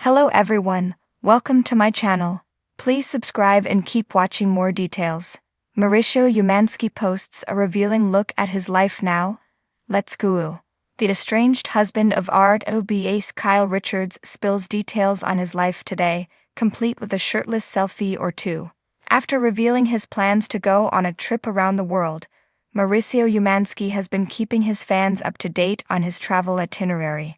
Hello everyone, welcome to my channel. Please subscribe and keep watching more details. Mauricio Umansky posts a revealing look at his life now. Let's go. The estranged husband of R&B Kyle Richards spills details on his life today, complete with a shirtless selfie or two. After revealing his plans to go on a trip around the world, Mauricio Umansky has been keeping his fans up to date on his travel itinerary.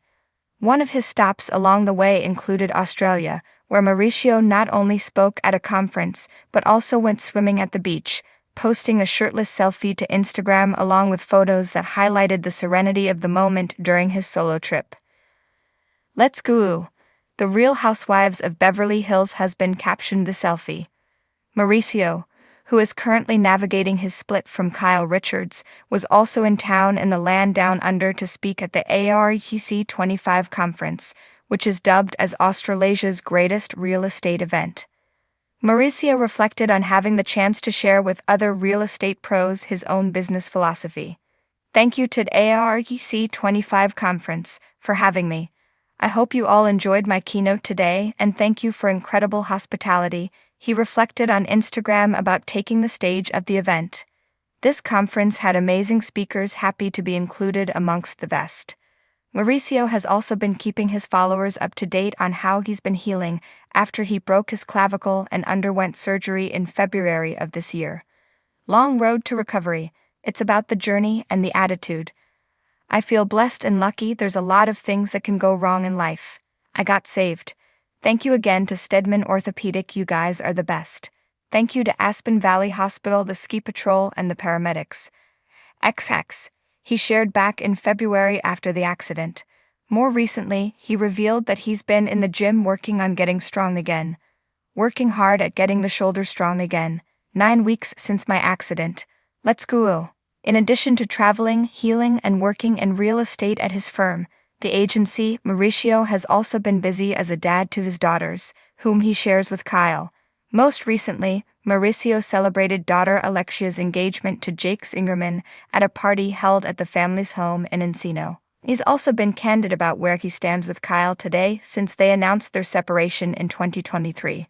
One of his stops along the way included Australia, where Mauricio not only spoke at a conference but also went swimming at the beach, posting a shirtless selfie to Instagram along with photos that highlighted the serenity of the moment during his solo trip. Let's go. The Real Housewives of Beverly Hills husband captioned the selfie. Mauricio, who is currently navigating his split from Kyle Richards, was also in town in the land down under to speak at the AREC 25 conference, which is dubbed as Australasia's greatest real estate event. Mauricio reflected on having the chance to share with other real estate pros his own business philosophy. Thank you to the AREC 25 conference for having me. I hope you all enjoyed my keynote today and thank you for incredible hospitality. He reflected on Instagram about taking the stage at the event. This conference had amazing speakers, happy to be included amongst the best. Mauricio has also been keeping his followers up to date on how he's been healing after he broke his clavicle and underwent surgery in February of this year. Long road to recovery, it's about the journey and the attitude. I feel blessed and lucky. There's a lot of things that can go wrong in life. I got saved. Thank you again to Stedman Orthopedic, you guys are the best. Thank you to Aspen Valley Hospital, the ski patrol, and the paramedics. XX. He shared back in February after the accident. More recently, he revealed that he's been in the gym working on getting strong again. Working hard at getting the shoulder strong again. 9 weeks since my accident. Let's go. In addition to traveling, healing, and working in real estate at his firm, the agency, Mauricio has also been busy as a dad to his daughters, whom he shares with Kyle. Most recently, Mauricio celebrated daughter Alexia's engagement to Jake Zingerman at a party held at the family's home in Encino. He's also been candid about where he stands with Kyle today since they announced their separation in 2023.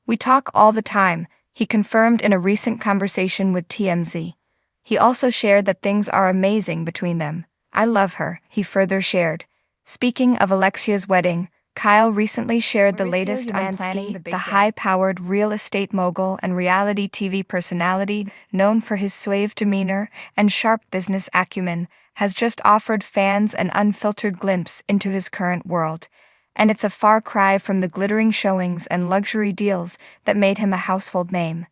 "We talk all the time," he confirmed in a recent conversation with TMZ. He also shared that things are amazing between them. "I love her," he further shared. Speaking of Alexia's wedding, Kyle recently shared the latest on planning the high-powered real estate mogul and reality TV personality, known for his suave demeanor and sharp business acumen, has just offered fans an unfiltered glimpse into his current world. And it's a far cry from the glittering showings and luxury deals that made him a household name.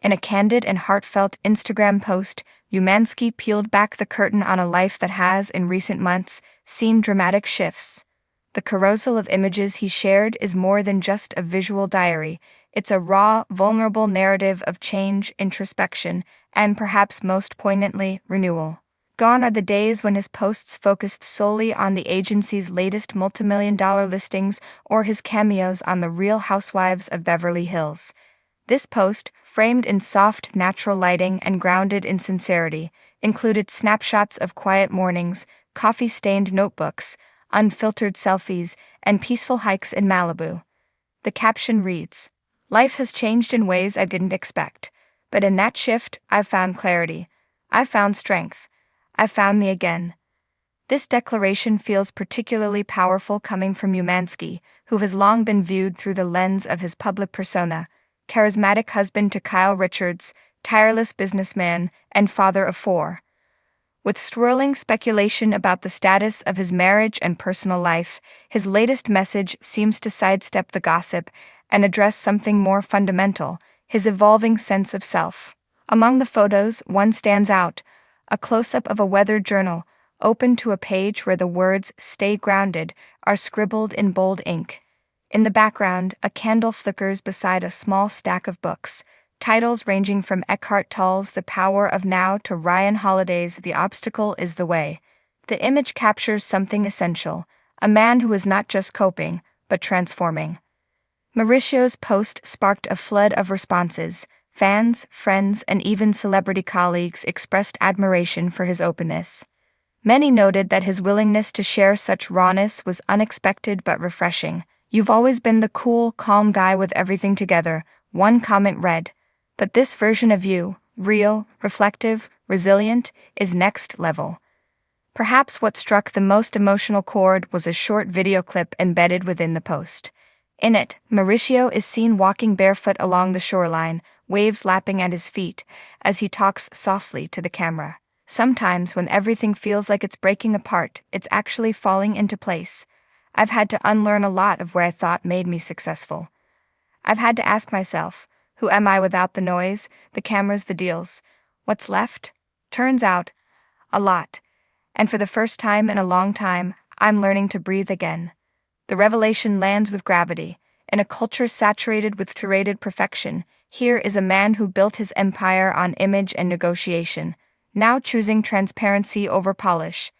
In a candid and heartfelt Instagram post, Umansky peeled back the curtain on a life that has, in recent months, seen dramatic shifts. The carousel of images he shared is more than just a visual diary, it's a raw, vulnerable narrative of change, introspection, and perhaps most poignantly, renewal. Gone are the days when his posts focused solely on the agency's latest multimillion-dollar listings or his cameos on The Real Housewives of Beverly Hills. This post, framed in soft, natural lighting and grounded in sincerity, included snapshots of quiet mornings, coffee-stained notebooks, unfiltered selfies, and peaceful hikes in Malibu. The caption reads, "Life has changed in ways I didn't expect, but in that shift, I've found clarity. I've found strength. I've found me again." This declaration feels particularly powerful coming from Umansky, who has long been viewed through the lens of his public persona, charismatic husband to Kyle Richards, tireless businessman, and father of 4. With swirling speculation about the status of his marriage and personal life, his latest message seems to sidestep the gossip and address something more fundamental, his evolving sense of self. Among the photos, one stands out, a close-up of a weather journal, open to a page where the words "Stay Grounded" are scribbled in bold ink. In the background, a candle flickers beside a small stack of books, titles ranging from Eckhart Tolle's The Power of Now to Ryan Holiday's The Obstacle is the Way. The image captures something essential, a man who is not just coping, but transforming. Mauricio's post sparked a flood of responses. Fans, friends, and even celebrity colleagues expressed admiration for his openness. Many noted that his willingness to share such rawness was unexpected but refreshing. You've always been the cool, calm guy with everything together, one comment read. But this version of you, real, reflective, resilient, is next level. Perhaps what struck the most emotional chord was a short video clip embedded within the post. In it, Mauricio is seen walking barefoot along the shoreline, waves lapping at his feet, as he talks softly to the camera. Sometimes when everything feels like it's breaking apart, it's actually falling into place. I've had to unlearn a lot of what I thought made me successful. I've had to ask myself, who am I without the noise, the cameras, the deals? What's left? Turns out, a lot. And for the first time in a long time, I'm learning to breathe again. The revelation lands with gravity. In a culture saturated with curated perfection, here is a man who built his empire on image and negotiation, now choosing transparency over polish.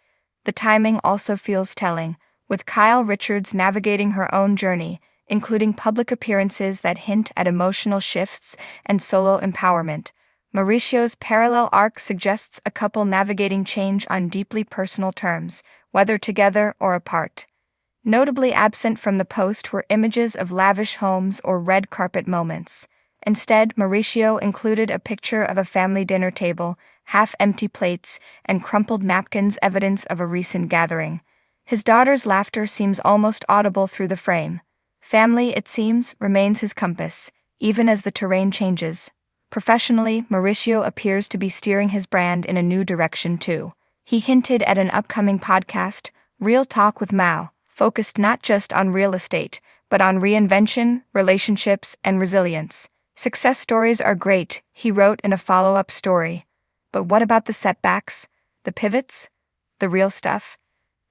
The timing also feels telling, with Kyle Richards navigating her own journey, including public appearances that hint at emotional shifts and solo empowerment. Mauricio's parallel arc suggests a couple navigating change on deeply personal terms, whether together or apart. Notably absent from the post were images of lavish homes or red carpet moments. Instead, Mauricio included a picture of a family dinner table, half-empty plates, and crumpled napkins, evidence of a recent gathering. His daughter's laughter seems almost audible through the frame. Family, it seems, remains his compass, even as the terrain changes. Professionally, Mauricio appears to be steering his brand in a new direction too. He hinted at an upcoming podcast, Real Talk with Mao, focused not just on real estate, but on reinvention, relationships, and resilience. Success stories are great, he wrote in a follow-up story. But what about the setbacks? The pivots? The real stuff?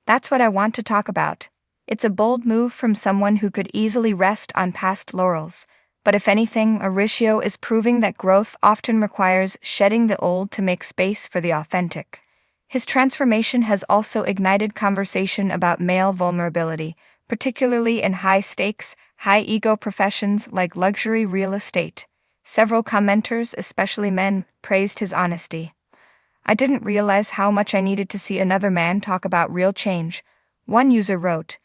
That's what I want to talk about. It's a bold move from someone who could easily rest on past laurels. But if anything, Mauricio is proving that growth often requires shedding the old to make space for the authentic. His transformation has also ignited conversation about male vulnerability, particularly in high-stakes, high-ego professions like luxury real estate. Several commenters, especially men, praised his honesty. I didn't realize how much I needed to see another man talk about real change. One user wrote,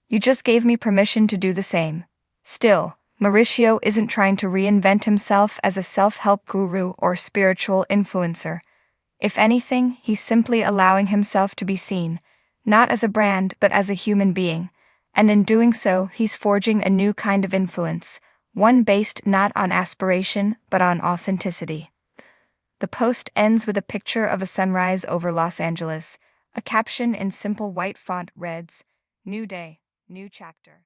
"You just gave me permission to do the same." Still, Mauricio isn't trying to reinvent himself as a self-help guru or spiritual influencer. If anything, he's simply allowing himself to be seen, not as a brand but as a human being. And in doing so, he's forging a new kind of influence, one based not on aspiration but on authenticity. The post ends with a picture of a sunrise over Los Angeles. A caption in simple white font reads, "New day, new chapter."